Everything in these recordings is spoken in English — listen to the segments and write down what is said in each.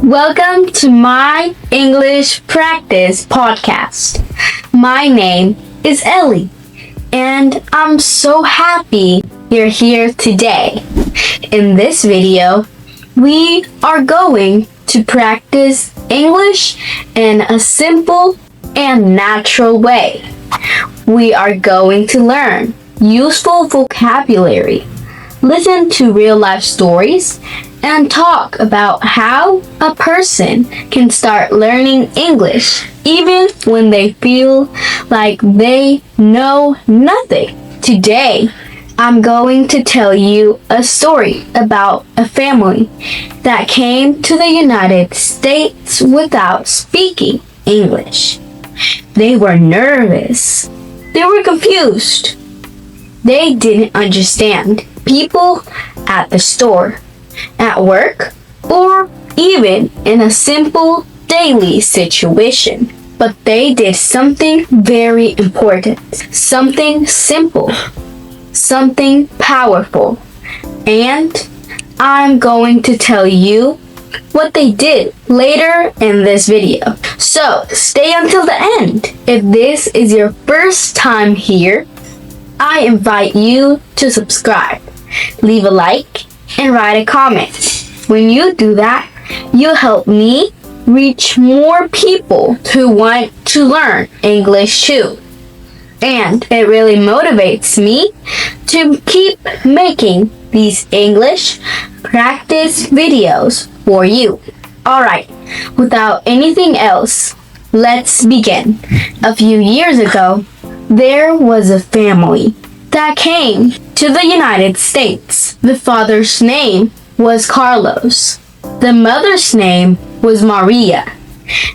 Welcome to my English practice podcast. My name is Ellie, and I'm so happy you're here today. In this video, we are going to practice English in a simple and natural way. We are going to learn useful vocabulary, listen to real-life stories, and talk about how a person can start learning English even when they feel like they know nothing. Today, I'm going to tell you a story about a family that came to the United States without speaking English. They were nervous. They were confused. They didn't understand people at the store, at work, or even in a simple daily situation. But they did something very important, something simple, something powerful. And I'm going to tell you what they did later in this video. So stay until the end. If this is your first time here, I invite you to subscribe, leave a like, and write a comment. When you do that, you'll help me reach more people who want to learn English too. And it really motivates me to keep making these English practice videos for you. Alright, without anything else, let's begin. A few years ago, there was a family that came to the United States. The father's name was Carlos. The mother's name was Maria.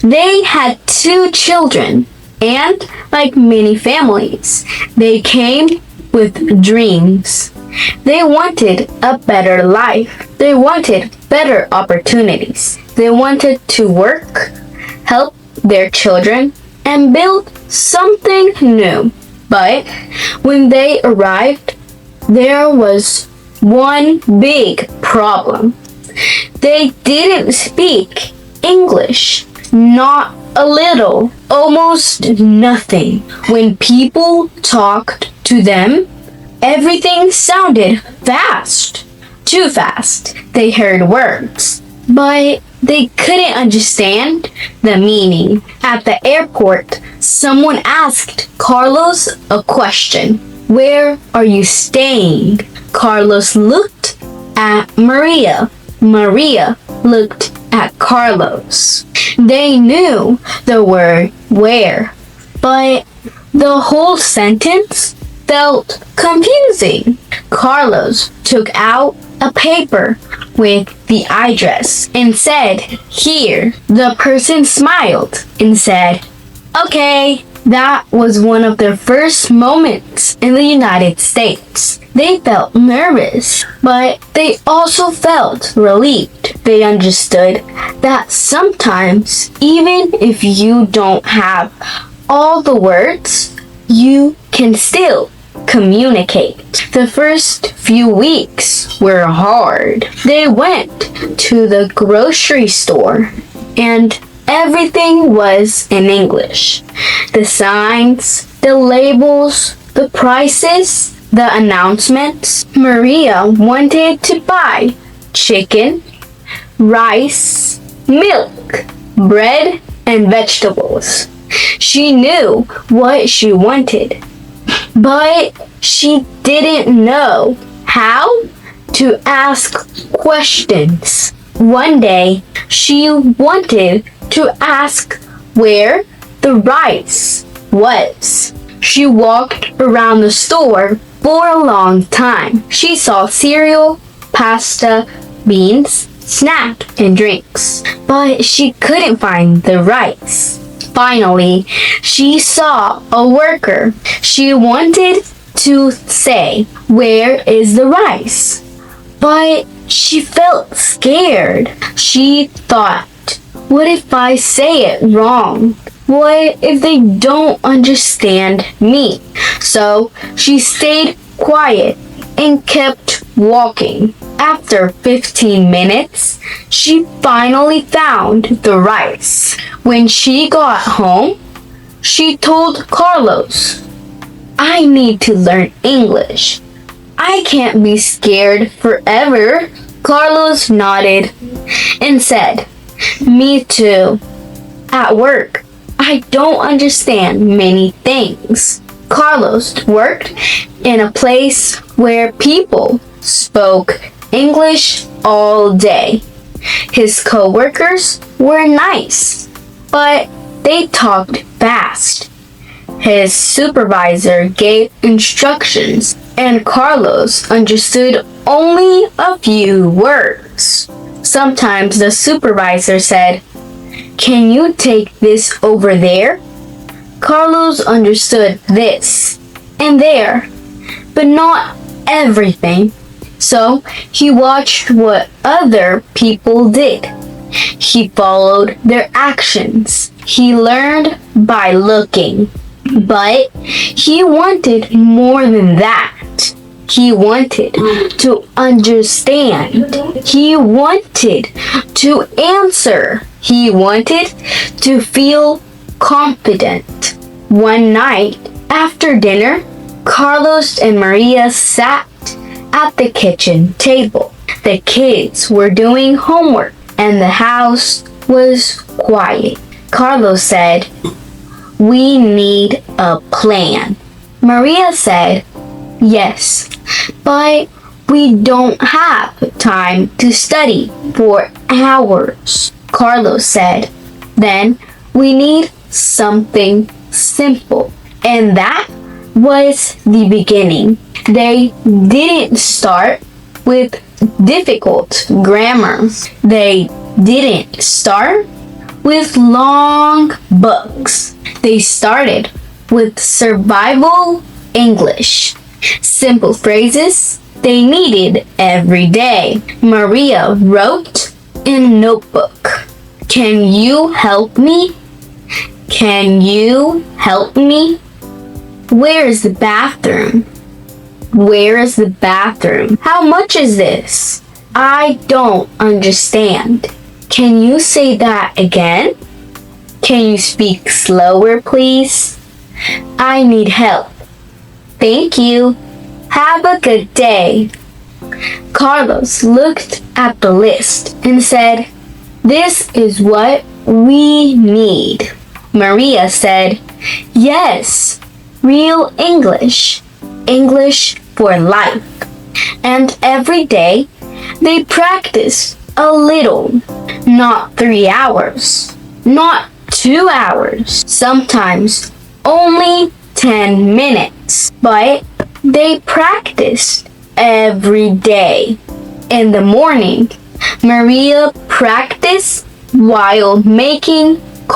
They had 2 children, and like many families, they came with dreams. They wanted a better life. They wanted better opportunities. They wanted to work, help their children, and build something new. But when they arrived, there was one big problem. They didn't speak English. Not a little. Almost nothing. When people talked to them, everything sounded fast. Too fast. They heard words, but they couldn't understand the meaning. At the airport, someone asked Carlos a question. Where are you staying? Carlos looked at Maria. Maria looked at Carlos. They knew the word where, but the whole sentence felt confusing. Carlos took out a paper with the address and said, "Here." The person smiled and said, "Okay." That was one of their first moments in the United States. They felt nervous, but they also felt relieved. They understood that sometimes, even if you don't have all the words, you can still communicate. The first few weeks were hard. They went to the grocery store and everything was in English. The signs, the labels, the prices, the announcements. Maria wanted to buy chicken, rice, milk, bread, and vegetables. She knew what she wanted, but she didn't know how to ask questions. One day, she wanted to ask where the rice was. She walked around the store for a long time. She saw cereal, pasta, beans, snacks, and drinks, but she couldn't find the rice. Finally, she saw a worker. She wanted to say, "Where is the rice?" But she felt scared. She thought, what if I say it wrong? What if they don't understand me? So she stayed quiet and kept walking. After 15 minutes, she finally found the rice. When she got home, she told Carlos, "I need to learn English. I can't be scared forever." Carlos nodded and said, "Me too. At work, I don't understand many things." Carlos worked in a place where people spoke English all day. His co-workers were nice, but they talked fast. His supervisor gave instructions, and Carlos understood only a few words. Sometimes the supervisor said, "Can you take this over there?" Carlos understood this and there, but not everything. So he watched what other people did. He followed their actions. He learned by looking. But he wanted more than that. He wanted to understand. He wanted to answer. He wanted to feel confident. One night after dinner, Carlos and Maria sat at the kitchen table. The kids were doing homework and the house was quiet. Carlos said, "We need a plan." Maria said, "Yes, but we don't have time to study for hours." Carlos said, "Then we need something simple." And that was the beginning. They didn't start with difficult grammar. They didn't start with long books. They started with survival English. Simple phrases they needed every day. Maria wrote in a notebook, "Can you help me? Can you help me? Where is the bathroom? Where is the bathroom? How much is this? I don't understand. Can you say that again? Can you speak slower, please? I need help. Thank you. Have a good day." Carlos looked at the list and said, "This is what we need." Maria said, "Yes, real English. English for life." And every day they practiced a little. Not 3 hours, not 2 hours, sometimes only 10 minutes. But they practiced every day. In the morning, Maria practiced while making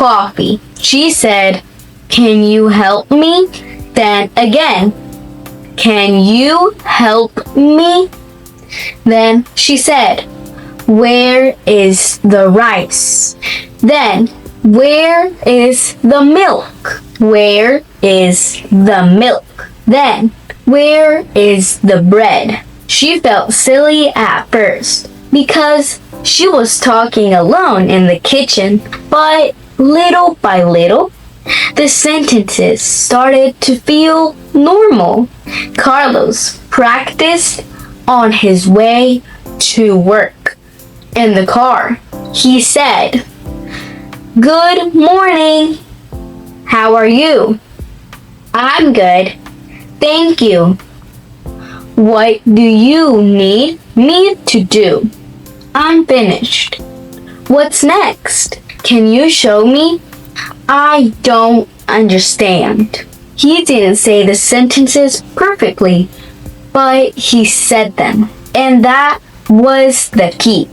coffee. She said, "Can you help me?" Then again, "Can you help me?" Then she said, "Where is the rice?" Then, "Where is the milk?" Where is the milk? Then, "Where is the bread?" She felt silly at first because she was talking alone in the kitchen, but little by little, the sentences started to feel normal. Carlos practiced on his way to work. In the car, he said, "Good morning. How are you?" "I'm good. Thank you." "What do you need me to do?" "I'm finished." "What's next? Can you show me?" "I don't understand." He didn't say the sentences perfectly, but he said them. And that was the key.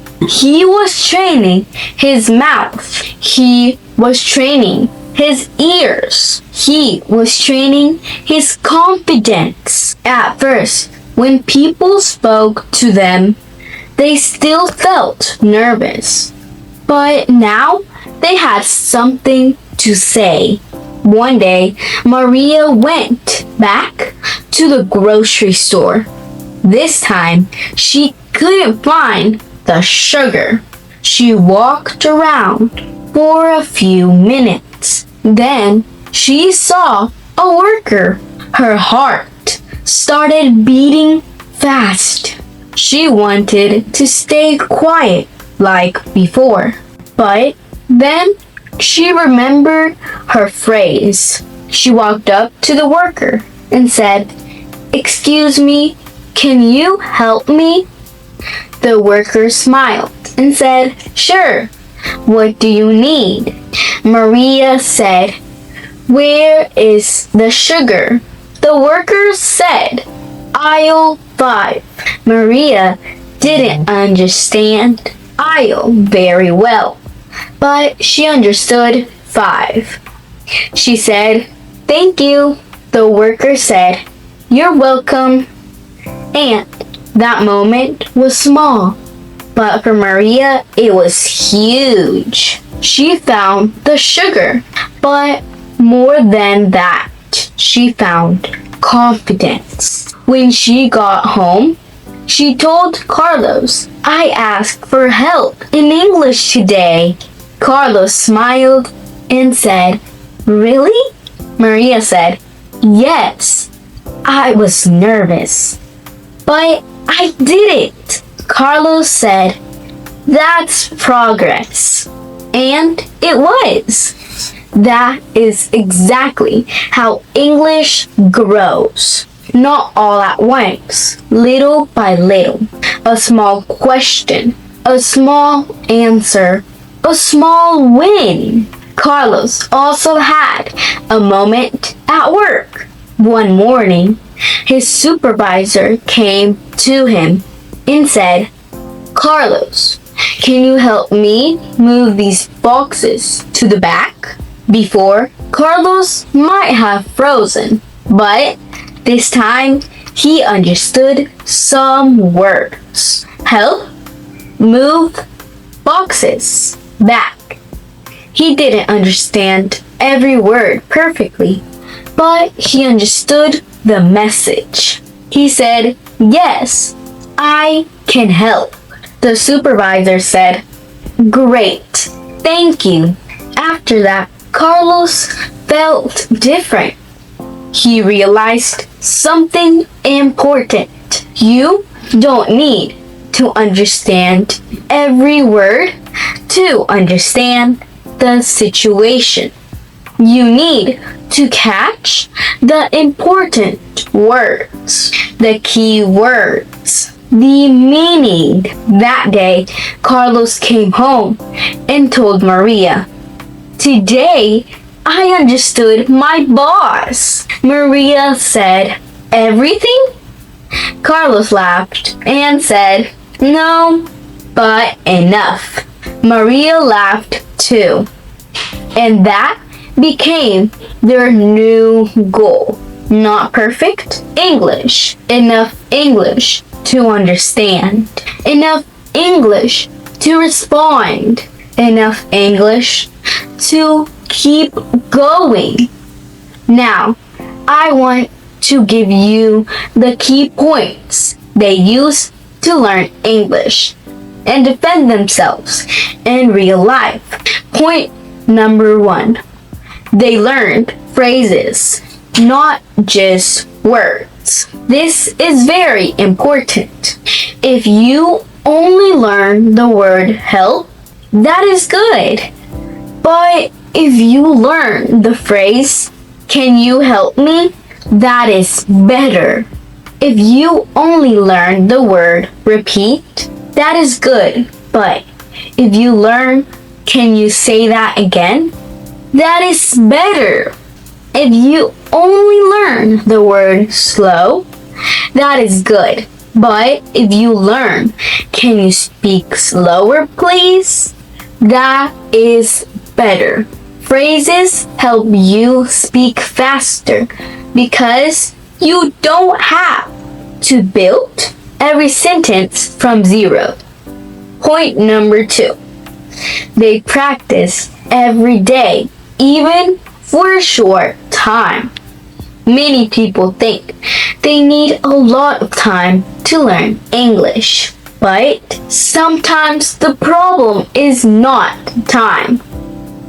He was training his mouth. He was training his ears. He was training his confidence. At first, when people spoke to them, they still felt nervous. But now they had something to say. One day, Maria went back to the grocery store. This time, she couldn't find the sugar. She walked around for a few minutes. Then she saw a worker. Her heart started beating fast. She wanted to stay quiet like before. But then she remembered her phrase. She walked up to the worker and said, "Excuse me, can you help me?" The worker smiled and said, "Sure. What do you need?" Maria said, "Where is the sugar?" The worker said, "Aisle 5. Maria didn't understand aisle very well, but she understood 5. She said, "Thank you." The worker said, "You're welcome." And that moment was small, but for Maria, it was huge. She found the sugar, but more than that, she found confidence. When she got home, she told Carlos, "I asked for help in English today." Carlos smiled and said, "Really?" Maria said, "Yes, I was nervous, but I did it." Carlos said, "That's progress." And it was. That is exactly how English grows. Not all at once, little by little. A small question, a small answer, a small win. Carlos also had a moment at work. One morning, his supervisor came to him and said, "Carlos, can you help me move these boxes to the back?" Before, Carlos might have frozen, but this time he understood some words. Help, move, boxes, back. He didn't understand every word perfectly, but he understood the message. He said, "Yes, I can help." The supervisor said, "Great, thank you." After that, Carlos felt different. He realized something important. You don't need to understand every word to understand the situation. You need to catch the important words, the key words, the meaning. That day, Carlos came home and told Maria, "Today, I understood my boss." Maria said, "Everything?" Carlos laughed and said, "No, but enough." Maria laughed too. And that became their new goal. Not perfect English, enough English to understand, enough English to respond, enough English to keep going. Now, I want to give you the key points they use to learn English and defend themselves in real life. Point number 1. They learned phrases, not just words. This is very important. If you only learn the word help, that is good. But if you learn the phrase, "Can you help me?" that is better. If you only learn the word repeat, that is good. But if you learn, "Can you say that again?" that is better. If you only learn the word slow, that is good. But if you learn, "Can you speak slower, please?" that is better. Phrases help you speak faster because you don't have to build every sentence from zero. Point number 2. They practice every day, even for a short time. Many people think they need a lot of time to learn English, But sometimes the problem is not time.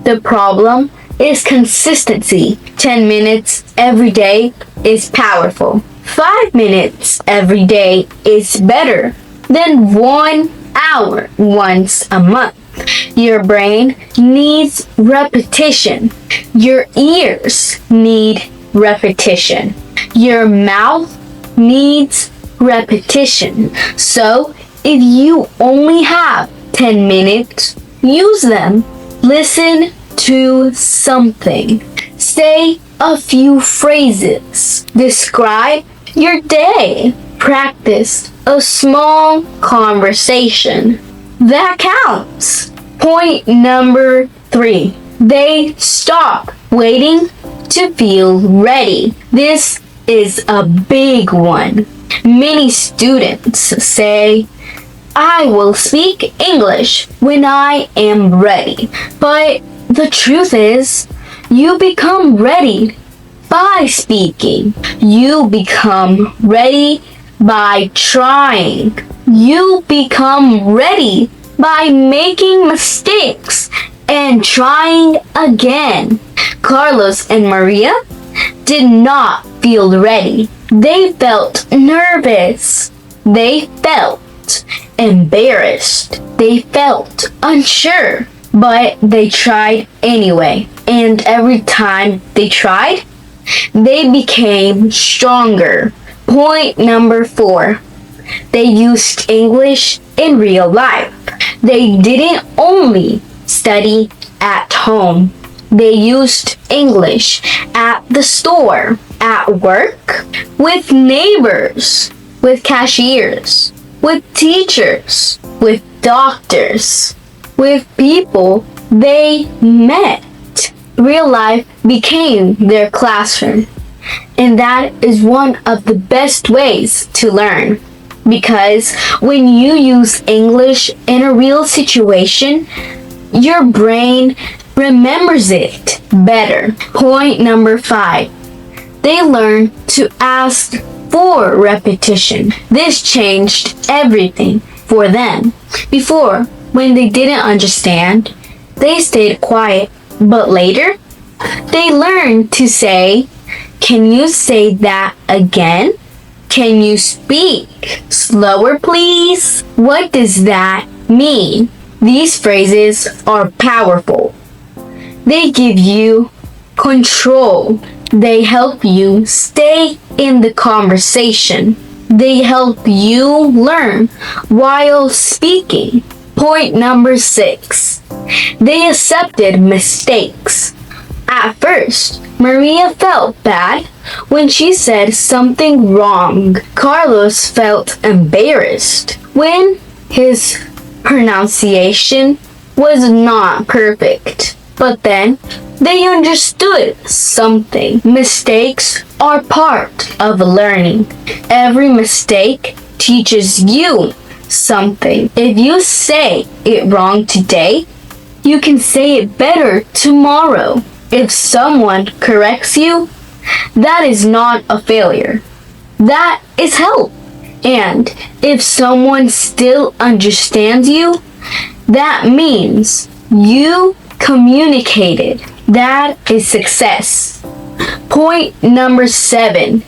The problem is consistency. 10 minutes every day is powerful. 5 minutes every day is better than 1 hour once a month. Your brain needs repetition. Your ears need repetition. Your mouth needs repetition. So, if you only have 10 minutes, use them. Listen to something. Say a few phrases. Describe your day. Practice a small conversation. That counts. Point number 3. They stop waiting to feel ready. This is a big one. Many students say, I will speak English when I am ready. But the truth is, you become ready by speaking. You become ready by trying. You become ready by making mistakes and trying again. Carlos and Maria did not feel ready. They felt nervous. They felt embarrassed. They felt unsure. But they tried anyway. And every time they tried, they became stronger. Point number 4. They used English in real life. They didn't only study at home. They used English at the store, at work, with neighbors, with cashiers, with teachers, with doctors, with people they met. Real life became their classroom. And that is one of the best ways to learn. Because when you use English in a real situation, your brain remembers it better. Point number 5. They learn to ask for repetition. This changed everything for them. Before, when they didn't understand, they stayed quiet. But later, they learned to say, can you say that again? Can you speak slower, please? What does that mean? These phrases are powerful. They give you control. They help you stay in the conversation. They help you learn while speaking. Point number 6. They accepted mistakes. At first, Maria felt bad when she said something wrong. Carlos felt embarrassed when his pronunciation was not perfect. But then they understood something. Mistakes are part of learning. Every mistake teaches you something. If you say it wrong today, you can say it better tomorrow. If someone corrects you, that is not a failure. That is help. And if someone still understands you, that means you communicated. That is success. Point number 7.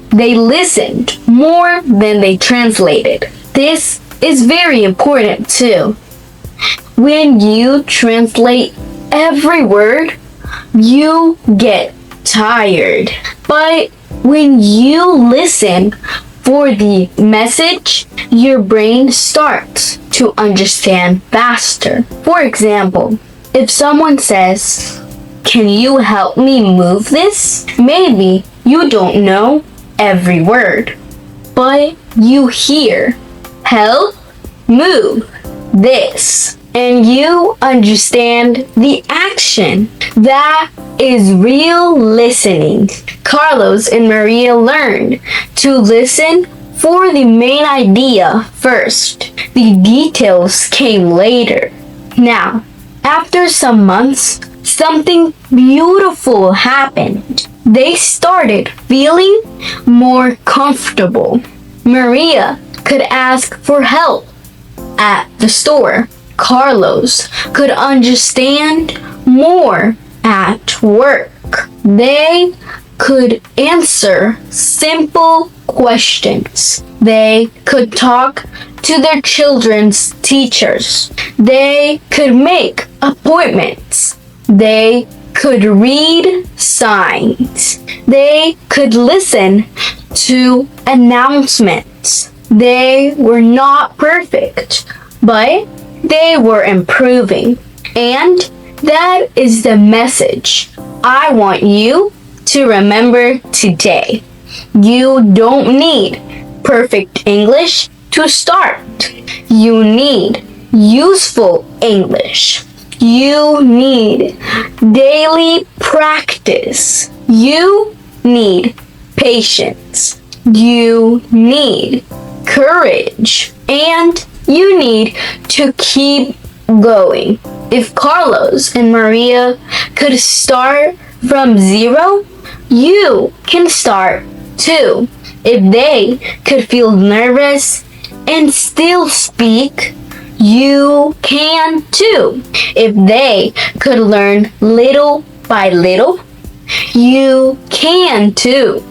They listened more than they translated. This is very important too. When you translate every word, you get tired. But when you listen for the message, your brain starts to understand faster. For example, if someone says, can you help me move this? Maybe you don't know every word, but you hear, help move this. And you understand the action. That is real listening. Carlos and Maria learned to listen for the main idea first. The details came later. Now, after some months, something beautiful happened. They started feeling more comfortable. Maria could ask for help at the store. Carlos could understand more at work. They could answer simple questions. They could talk to their children's teachers. They could make appointments. They could read signs. They could listen to announcements. They were not perfect, but they were improving. And that is the message I want you to remember today. You don't need perfect English to start. You need useful English. You need daily practice. You need patience. You need courage. And you need to keep going. If Carlos and Maria could start from 0, you can start too. If they could feel nervous and still speak, you can too. If they could learn little by little, you can too.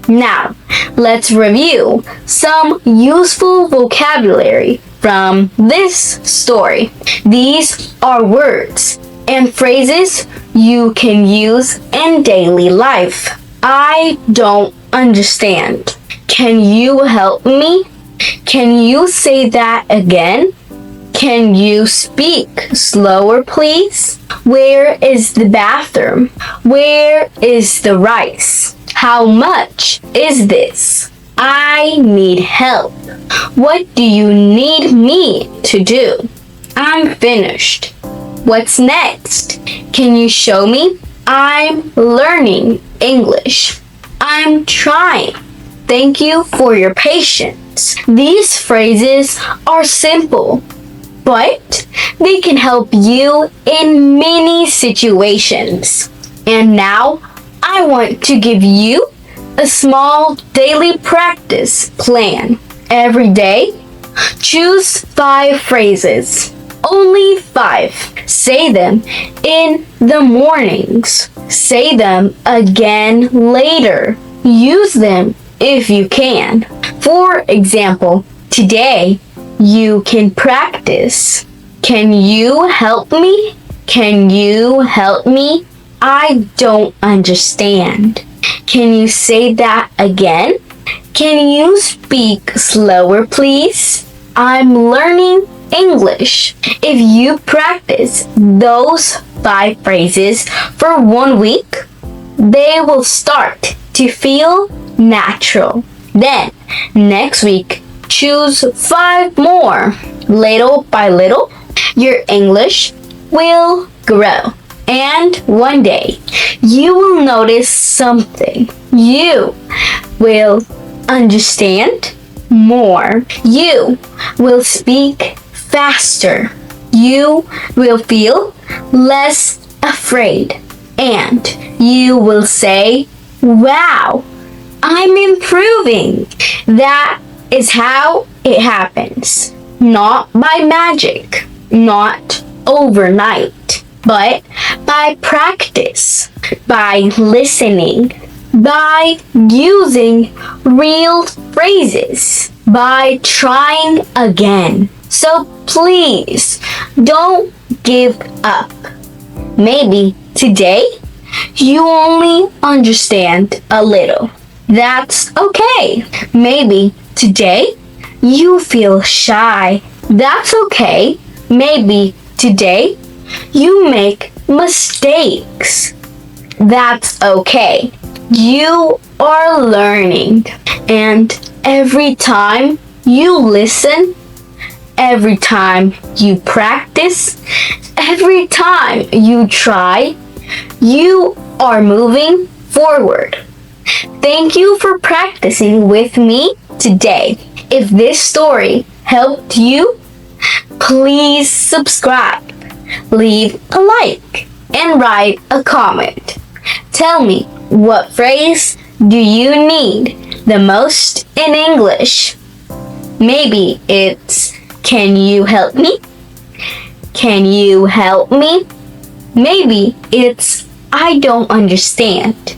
Now, let's review some useful vocabulary from this story. These are words and phrases you can use in daily life. I don't understand. Can you help me? Can you say that again? Can you speak slower, please? Where is the bathroom? Where is the rice? How much is this? I need help. What do you need me to do? I'm finished. What's next? Can you show me? I'm learning English. I'm trying. Thank you for your patience. These phrases are simple, but they can help you in many situations. And now I want to give you a small daily practice plan. Every day, choose 5 phrases. Only 5. Say them in the mornings. Say them again later. Use them if you can. For example, today you can practice. Can you help me? Can you help me? I don't understand. Can you say that again? Can you speak slower, please? I'm learning English. If you practice those 5 phrases for 1 week, they will start to feel natural. Then, next week, choose 5 more. Little by little, your English will grow. And one day, you will notice something. You will understand more. You will speak faster. You will feel less afraid. And you will say, wow, I'm improving. That is how it happens. Not by magic, not overnight, but by practice, by listening, by using real phrases, by trying again. So please, don't give up. Maybe today you only understand a little. That's okay. Maybe today you feel shy. That's okay. Maybe today you make mistakes. That's okay. You are learning. And every time you listen, every time you practice, every time you try, you are moving forward. Thank you for practicing with me today. If this story helped you, please subscribe, leave a like, and write a comment. Tell me, what phrase do you need the most in English? Maybe it's, can you help me? Can you help me? Maybe it's, I don't understand.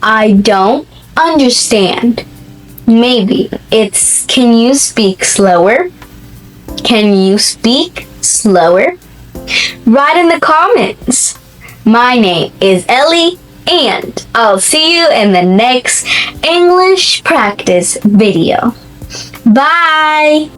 I don't understand. Maybe it's, can you speak slower? Can you speak slower? Write in the comments. My name is Ellie, and I'll see you in the next English practice video. Bye!